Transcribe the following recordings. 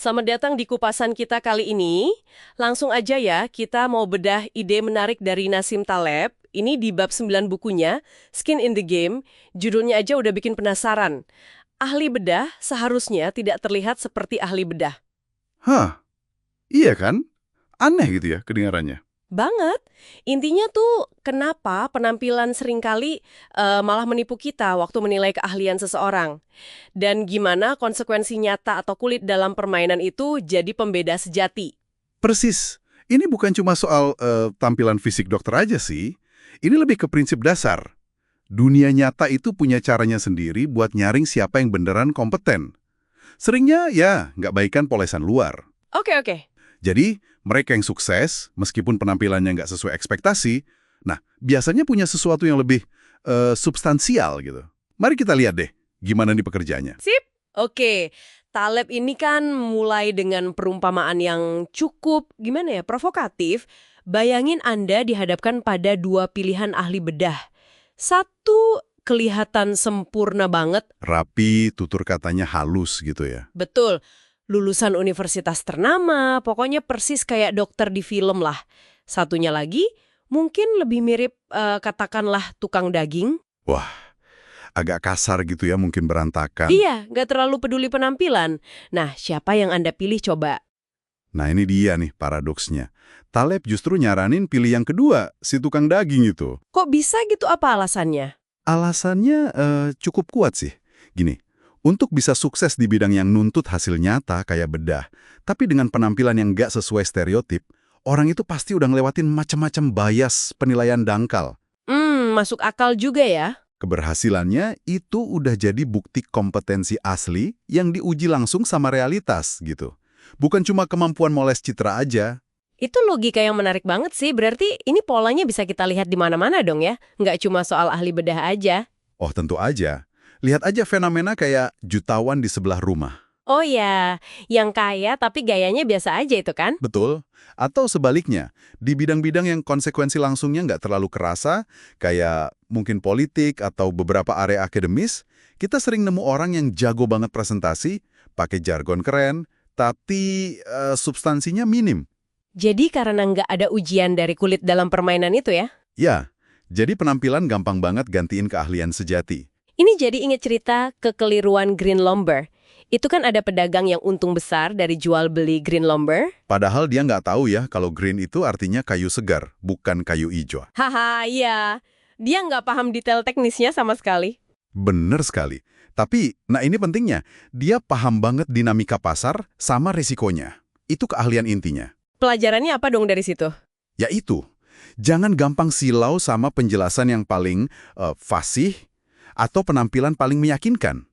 Selamat datang di kupasan kita kali ini. Langsung aja ya, kita mau bedah ide menarik dari Nassim Taleb. Ini di bab 9 bukunya, Skin in the Game. Judulnya aja udah bikin penasaran. Ahli bedah seharusnya tidak terlihat seperti ahli bedah. Hah, iya kan? Aneh gitu ya kedengarannya. Banget. Intinya tuh kenapa penampilan seringkali malah menipu kita waktu menilai keahlian seseorang. Dan gimana konsekuensi nyata atau kulit dalam permainan itu jadi pembeda sejati. Persis. Ini bukan cuma soal tampilan fisik dokter aja sih. Ini lebih ke prinsip dasar. Dunia nyata itu punya caranya sendiri buat nyaring siapa yang beneran kompeten. Seringnya ya nggak baikan polesan luar. Oke. Jadi, mereka yang sukses, meskipun penampilannya nggak sesuai ekspektasi, nah, biasanya punya sesuatu yang lebih substansial gitu. Mari kita lihat deh, gimana nih pekerjaannya. Sip. Oke. Taleb ini kan mulai dengan perumpamaan yang cukup, gimana ya, provokatif. Bayangin Anda dihadapkan pada dua pilihan ahli bedah. Satu kelihatan sempurna banget. Rapi, tutur katanya halus gitu ya. Betul. Lulusan universitas ternama, pokoknya persis kayak dokter di film lah. Satunya lagi, mungkin lebih mirip katakanlah tukang daging. Wah, agak kasar gitu ya, mungkin berantakan. Iya, nggak terlalu peduli penampilan. Nah, siapa yang Anda pilih coba? Nah ini dia nih paradoksnya. Taleb justru nyaranin pilih yang kedua, si tukang daging itu. Kok bisa gitu, apa alasannya? Alasannya cukup kuat sih. Gini, untuk bisa sukses di bidang yang nuntut hasil nyata kayak bedah, tapi dengan penampilan yang nggak sesuai stereotip, orang itu pasti udah ngelewatin macam-macam bias penilaian dangkal. Masuk akal juga ya. Keberhasilannya itu udah jadi bukti kompetensi asli yang diuji langsung sama realitas gitu. Bukan cuma kemampuan moles citra aja. Itu logika yang menarik banget sih, berarti ini polanya bisa kita lihat di mana-mana dong ya? Nggak cuma soal ahli bedah aja. Oh tentu aja. Lihat aja fenomena kayak jutawan di sebelah rumah. Oh ya, yang kaya tapi gayanya biasa aja itu kan? Betul. Atau sebaliknya, di bidang-bidang yang konsekuensi langsungnya nggak terlalu kerasa, kayak mungkin politik atau beberapa area akademis, kita sering nemu orang yang jago banget presentasi, pakai jargon keren, tapi substansinya minim. Jadi karena nggak ada ujian dari kulit dalam permainan itu ya? Ya, jadi penampilan gampang banget gantiin keahlian sejati. Ini jadi inget cerita kekeliruan green lumber. Itu kan ada pedagang yang untung besar dari jual beli green lumber. Padahal dia nggak tahu ya kalau green itu artinya kayu segar, bukan kayu ijo. Haha, iya. Dia nggak paham detail teknisnya sama sekali. Bener sekali. Tapi, nah ini pentingnya, dia paham banget dinamika pasar sama risikonya. Itu keahlian intinya. Pelajarannya apa dong dari situ? Yaitu, jangan gampang silau sama penjelasan yang paling fasih atau penampilan paling meyakinkan.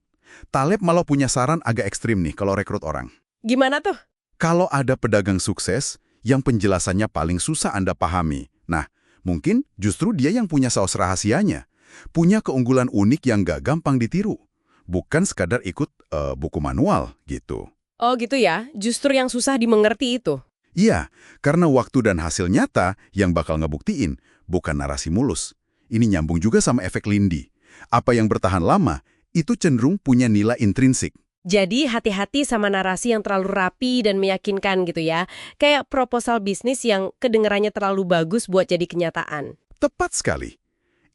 Taleb malah punya saran agak ekstrim nih kalau rekrut orang. Gimana tuh? Kalau ada pedagang sukses yang penjelasannya paling susah Anda pahami, nah, mungkin justru dia yang punya saus rahasianya. Punya keunggulan unik yang gak gampang ditiru. Bukan sekadar ikut buku manual gitu. Oh gitu ya, justru yang susah dimengerti itu. Iya, karena waktu dan hasil nyata yang bakal ngebuktiin, bukan narasi mulus. Ini nyambung juga sama efek lindi. Apa yang bertahan lama, itu cenderung punya nilai intrinsik. Jadi hati-hati sama narasi yang terlalu rapi dan meyakinkan gitu ya. Kayak proposal bisnis yang kedengarannya terlalu bagus buat jadi kenyataan. Tepat sekali.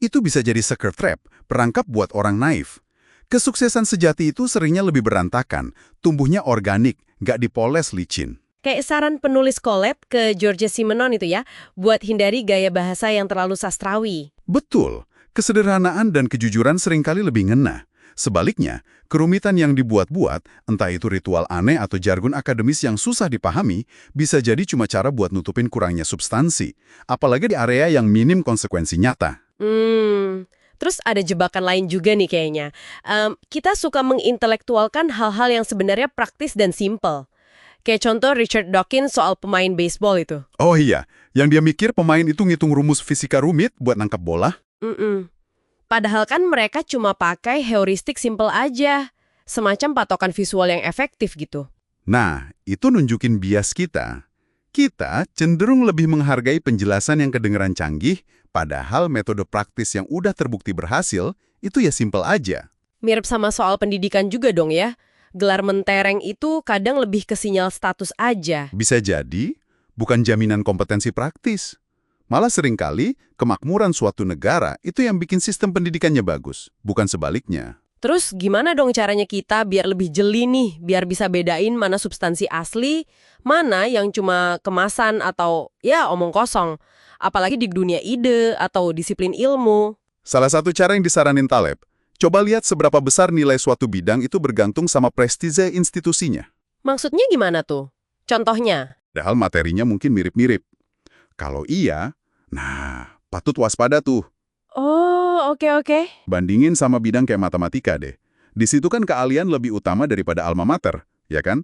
Itu bisa jadi sucker trap, perangkap buat orang naif. Kesuksesan sejati itu seringnya lebih berantakan, tumbuhnya organik, nggak dipoles licin. Kayak saran penulis collab ke George Simenon itu ya, buat hindari gaya bahasa yang terlalu sastrawi. Betul, kesederhanaan dan kejujuran seringkali lebih ngena. Sebaliknya, kerumitan yang dibuat-buat, entah itu ritual aneh atau jargon akademis yang susah dipahami, bisa jadi cuma cara buat nutupin kurangnya substansi, apalagi di area yang minim konsekuensi nyata. Terus ada jebakan lain juga nih kayaknya. Kita suka mengintelektualkan hal-hal yang sebenarnya praktis dan simple. Kayak contoh Richard Dawkins soal pemain baseball itu. Oh iya, yang dia mikir pemain itu ngitung rumus fisika rumit buat nangkap bola? Padahal kan mereka cuma pakai heuristik simple aja. Semacam patokan visual yang efektif gitu. Nah, itu nunjukin bias kita. Kita cenderung lebih menghargai penjelasan yang kedengeran canggih, padahal metode praktis yang udah terbukti berhasil, itu ya simple aja. Mirip sama soal pendidikan juga dong ya. gelar mentereng itu kadang lebih ke sinyal status aja. Bisa jadi, bukan jaminan kompetensi praktis. Malah seringkali, kemakmuran suatu negara itu yang bikin sistem pendidikannya bagus, bukan sebaliknya. Terus gimana dong caranya kita biar lebih jeli nih, biar bisa bedain mana substansi asli, mana yang cuma kemasan atau ya omong kosong. Apalagi di dunia ide atau disiplin ilmu. Salah satu cara yang disaranin Taleb, coba lihat seberapa besar nilai suatu bidang itu bergantung sama prestise institusinya. Maksudnya gimana tuh? Contohnya? Padahal materinya mungkin mirip-mirip. Kalau iya, nah patut waspada tuh. Oh, oke. Bandingin sama bidang kayak matematika deh. Di situ kan keahlian lebih utama daripada alma mater, ya kan?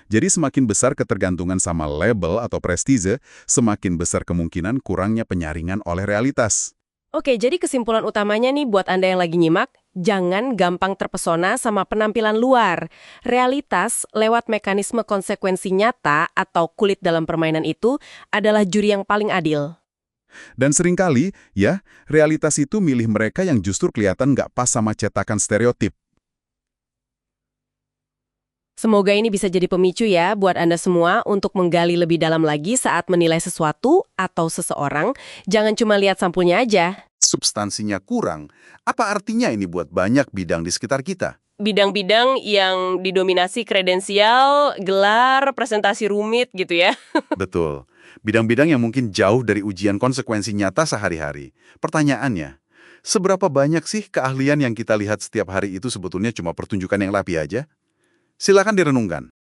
Jadi semakin besar ketergantungan sama label atau prestise, semakin besar kemungkinan kurangnya penyaringan oleh realitas. Oke, jadi kesimpulan utamanya nih buat Anda yang lagi nyimak, jangan gampang terpesona sama penampilan luar. Realitas lewat mekanisme konsekuensi nyata atau kulit dalam permainan itu adalah juri yang paling adil. Dan seringkali, ya, realitas itu milih mereka yang justru kelihatan nggak pas sama cetakan stereotip. Semoga ini bisa jadi pemicu ya buat Anda semua untuk menggali lebih dalam lagi saat menilai sesuatu atau seseorang. Jangan cuma lihat sampulnya aja. Substansinya kurang, apa artinya ini buat banyak bidang di sekitar kita? Bidang-bidang yang didominasi kredensial, gelar, presentasi rumit gitu ya. Betul. Bidang-bidang yang mungkin jauh dari ujian konsekuensi nyata sehari-hari. Pertanyaannya, seberapa banyak sih keahlian yang kita lihat setiap hari itu sebetulnya cuma pertunjukan yang rapi aja? Silakan direnungkan.